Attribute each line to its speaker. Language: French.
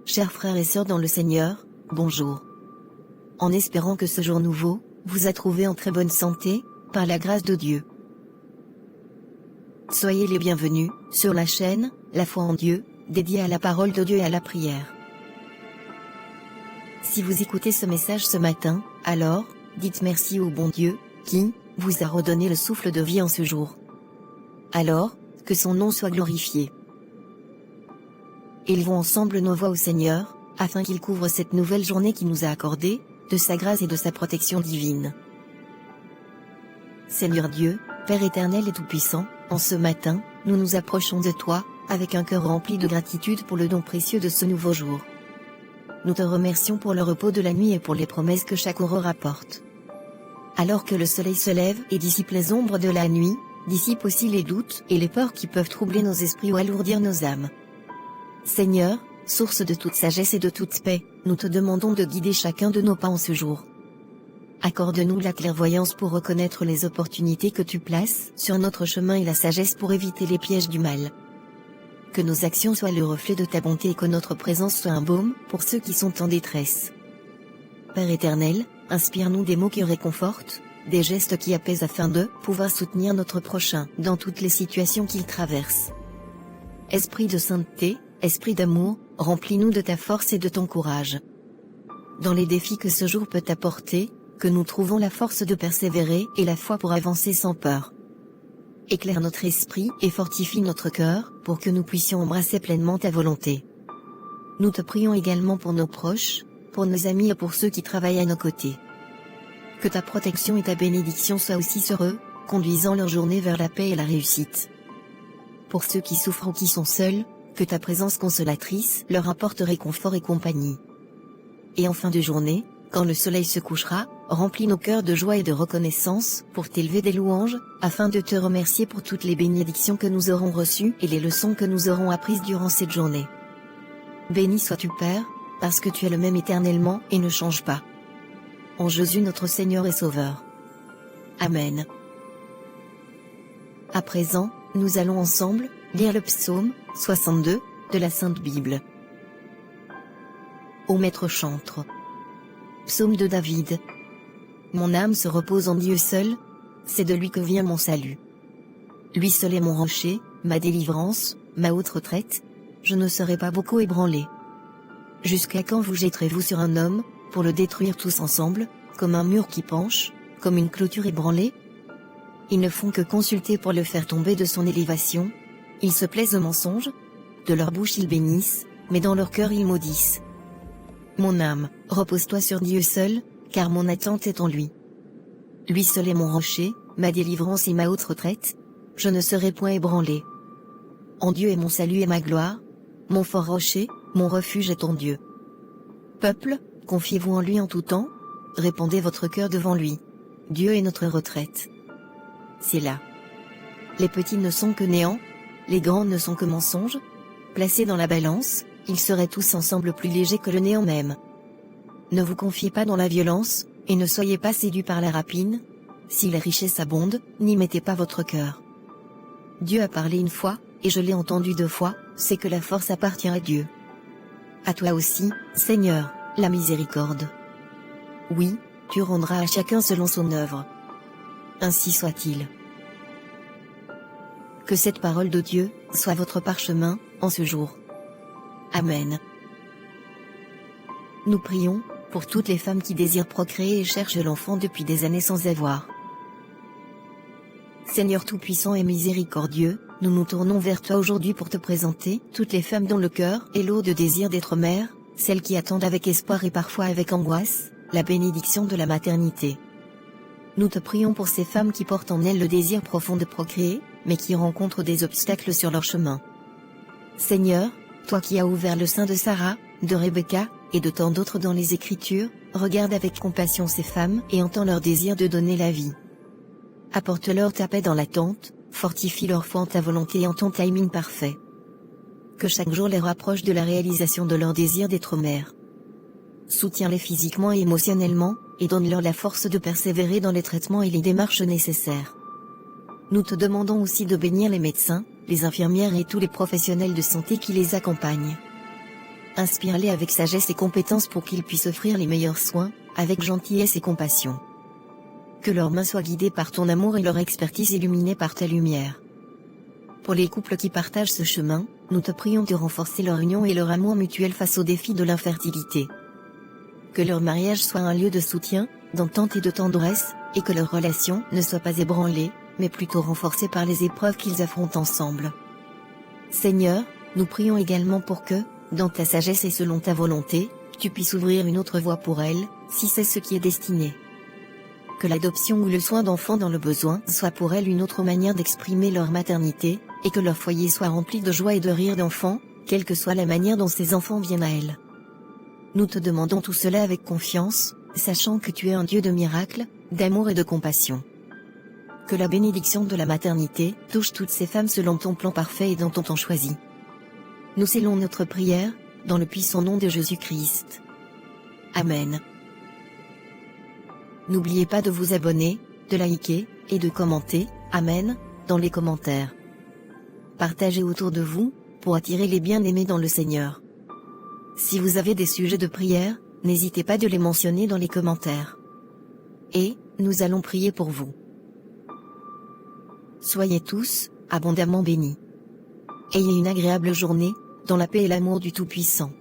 Speaker 1: chers frères et sœurs dans le Seigneur, bonjour. En espérant que ce jour nouveau vous a trouvé en très bonne santé, par la grâce de Dieu. Soyez les bienvenus sur la chaîne La foi en Dieu, dédiée à la parole de Dieu et à la prière. Si vous écoutez ce message ce matin, alors, dites merci au bon Dieu, qui vous a redonné le souffle de vie en ce jour. Alors, que son nom soit glorifié. Élevons ensemble nos voix au Seigneur, afin qu'il couvre cette nouvelle journée qui nous a accordée, de sa grâce et de sa protection divine. Seigneur Dieu, Père éternel et tout-puissant, en ce matin, nous nous approchons de toi, avec un cœur rempli de gratitude pour le don précieux de ce nouveau jour. Nous te remercions pour le repos de la nuit et pour les promesses que chaque aurore apporte. Alors que le soleil se lève et dissipe les ombres de la nuit, dissipe aussi les doutes et les peurs qui peuvent troubler nos esprits ou alourdir nos âmes. Seigneur, source de toute sagesse et de toute paix, nous te demandons de guider chacun de nos pas en ce jour. Accorde-nous la clairvoyance pour reconnaître les opportunités que tu places sur notre chemin et la sagesse pour éviter les pièges du mal. Que nos actions soient le reflet de ta bonté et que notre présence soit un baume pour ceux qui sont en détresse. Père éternel, inspire-nous des mots qui réconfortent, des gestes qui apaisent afin de pouvoir soutenir notre prochain dans toutes les situations qu'il traverse. Esprit de sainteté, esprit d'amour, remplis-nous de ta force et de ton courage. Dans les défis que ce jour peut apporter, que nous trouvons la force de persévérer et la foi pour avancer sans peur. Éclaire notre esprit et fortifie notre cœur, pour que nous puissions embrasser pleinement ta volonté. Nous te prions également pour nos proches, pour nos amis et pour ceux qui travaillent à nos côtés. Que ta protection et ta bénédiction soient aussi sur eux, conduisant leur journée vers la paix et la réussite. Pour ceux qui souffrent ou qui sont seuls, que ta présence consolatrice leur apporte réconfort et compagnie. Et en fin de journée, quand le soleil se couchera, remplis nos cœurs de joie et de reconnaissance pour t'élever des louanges, afin de te remercier pour toutes les bénédictions que nous aurons reçues et les leçons que nous aurons apprises durant cette journée. Béni sois-tu Père, parce que tu es le même éternellement et ne change pas. En Jésus notre Seigneur et Sauveur. Amen. À présent, nous allons ensemble lire le psaume 62 de la Sainte Bible. Ô Maître chantre. Psaume de David. Mon âme se repose en Dieu seul, c'est de lui que vient mon salut. Lui seul est mon rocher, ma délivrance, ma haute retraite, je ne serai pas beaucoup ébranlé. Jusqu'à quand vous jetterez-vous sur un homme, pour le détruire tous ensemble, comme un mur qui penche, comme une clôture ébranlée? Ils ne font que consulter pour le faire tomber de son élévation, ils se plaisent au mensonge, de leur bouche ils bénissent, mais dans leur cœur ils maudissent. Mon âme, repose-toi sur Dieu seul, car mon attente est en lui. Lui seul est mon rocher, ma délivrance et ma haute retraite, je ne serai point ébranlé. En Dieu est mon salut et ma gloire, mon fort rocher, mon refuge est en Dieu. Peuple, confiez-vous en lui en tout temps, répandez votre cœur devant lui. Dieu est notre retraite. C'est là. Les petits ne sont que néant, les grands ne sont que mensonges. Placés dans la balance, ils seraient tous ensemble plus légers que le néant même. Ne vous confiez pas dans la violence, et ne soyez pas séduits par la rapine. Si la richesse abonde, n'y mettez pas votre cœur. Dieu a parlé une fois, et je l'ai entendu 2 fois, c'est que la force appartient à Dieu. À toi aussi, Seigneur, la miséricorde. Oui, tu rendras à chacun selon son œuvre. Ainsi soit-il. Que cette parole de Dieu soit votre parchemin, en ce jour. Amen. Nous prions pour toutes les femmes qui désirent procréer et cherchent l'enfant depuis des années sans avoir. Seigneur tout-puissant et miséricordieux, nous nous tournons vers toi aujourd'hui pour te présenter toutes les femmes dont le cœur est lourd de désir d'être mères, celles qui attendent avec espoir et parfois avec angoisse la bénédiction de la maternité. Nous te prions pour ces femmes qui portent en elles le désir profond de procréer, mais qui rencontrent des obstacles sur leur chemin. Seigneur, toi qui as ouvert le sein de Sarah, de Rebecca, et de tant d'autres dans les Écritures, regarde avec compassion ces femmes et entends leur désir de donner la vie. Apporte-leur ta paix dans l'attente, fortifie leur foi en ta volonté et en ton timing parfait. Que chaque jour les rapproche de la réalisation de leur désir d'être mère. Soutiens-les physiquement et émotionnellement, et donne-leur la force de persévérer dans les traitements et les démarches nécessaires. Nous te demandons aussi de bénir les médecins, les infirmières et tous les professionnels de santé qui les accompagnent. inspire-les avec sagesse et compétence pour qu'ils puissent offrir les meilleurs soins, avec gentillesse et compassion. Que leurs mains soient guidées par ton amour et leur expertise illuminée par ta lumière. Pour les couples qui partagent ce chemin, nous te prions de renforcer leur union et leur amour mutuel face aux défis de l'infertilité. Que leur mariage soit un lieu de soutien, d'entente et de tendresse, et que leur relation ne soit pas ébranlée, mais plutôt renforcée par les épreuves qu'ils affrontent ensemble. Seigneur, nous prions également pour que, dans ta sagesse et selon ta volonté, tu puisses ouvrir une autre voie pour elles, si c'est ce qui est destiné. Que l'adoption ou le soin d'enfants dans le besoin soit pour elles une autre manière d'exprimer leur maternité, et que leur foyer soit rempli de joie et de rire d'enfants, quelle que soit la manière dont ces enfants viennent à elles. Nous te demandons tout cela avec confiance, sachant que tu es un Dieu de miracles, d'amour et de compassion. Que la bénédiction de la maternité touche toutes ces femmes selon ton plan parfait et dans ton temps choisi. Nous scellons notre prière, dans le puissant nom de Jésus-Christ. Amen. N'oubliez pas de vous abonner, de liker, et de commenter, Amen, dans les commentaires. Partagez autour de vous, pour attirer les bien-aimés dans le Seigneur. Si vous avez des sujets de prière, n'hésitez pas de les mentionner dans les commentaires. Et, nous allons prier pour vous. Soyez tous, abondamment bénis. Ayez une agréable journée, dans la paix et l'amour du Tout-Puissant.